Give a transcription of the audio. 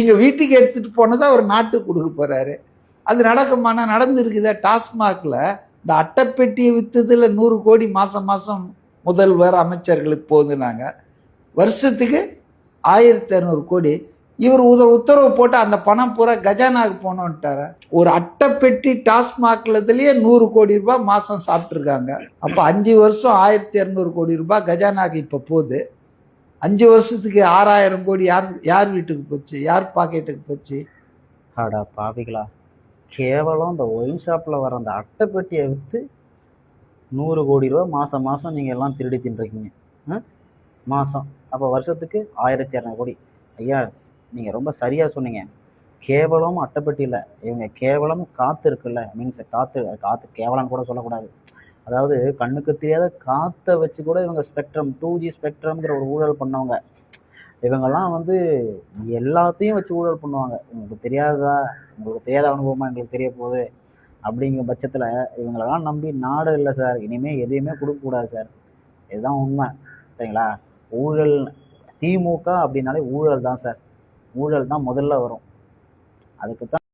நீங்க வீட்டுக்கு எடுத்துட்டு போனதை அவர் நாட்டுக்கு கொடுக்க போறாரு. அது நடக்குமானா? நடந்துருக்குதா? டாஸ்மாக்ல இந்த அட்டைப்பெட்டியை வித்ததுல 100 கோடி மாசம் மாசம் முதல்வர் அமைச்சர்களுக்கு போகுதுனாங்க. வருஷத்துக்கு 1200 கோடி. இவர் உத்தரவு போட்டு அந்த பணம் பூரா கஜானாக்கு போனோன்ட்டார. ஒரு அட்டைப்பெட்டி டாஸ்மாக்லதுலயே 100 கோடி ரூபாய் மாசம் சாப்பிட்டுருக்காங்க. அப்ப 5 வருஷம் 1200 கோடி ரூபாய் கஜானாக்கு இப்ப போகுது. 5 வருஷத்துக்கு 6000 கோடி யார் வீட்டுக்கு போச்சு? யார் பாக்கெட்டுக்கு போச்சு? அடா பாவிகளா, கேவலம் இந்த ஒயின் ஷாப்பில் வர அந்த அட்டைப்பெட்டியை விற்று 100 கோடி ரூபா மாதம் மாதம் நீங்கள் எல்லாம் திருடி தின்றுருக்கீங்க மாதம். அப்போ வருஷத்துக்கு 1200 கோடி. ஐயா, நீங்கள் ரொம்ப சரியாக சொன்னீங்க. கேவலம் அட்டைப்பெட்டியில் இவங்க கேவலம் காற்று இருக்குல்ல, மீன்ஸ் காற்று கேவலம் கூட சொல்லக்கூடாது. அதாவது கண்ணுக்கு தெரியாத காற்றை வச்சு கூட இவங்க ஸ்பெக்ட்ரம் 2G ஸ்பெக்ட்ரம்ங்கிற ஒரு ஊழல் பண்ணவங்க. இவங்கெல்லாம் வந்து எல்லாத்தையும் வச்சு ஊழல் பண்ணுவாங்க. உங்களுக்கு தெரியாத அனுபவமா எங்களுக்கு தெரிய போகுது அப்படிங்கிற பட்சத்தில் இவங்களெல்லாம் நம்பி நாடு இல்லை சார். இனிமேல் எதையுமே கொடுக்கக்கூடாது சார். இதுதான் உண்மை. சரிங்களா? ஊழல் திமுக அப்படின்னாலே ஊழல் தான் சார். ஊழல் தான் முதல்ல வரும். அதுக்கு தான்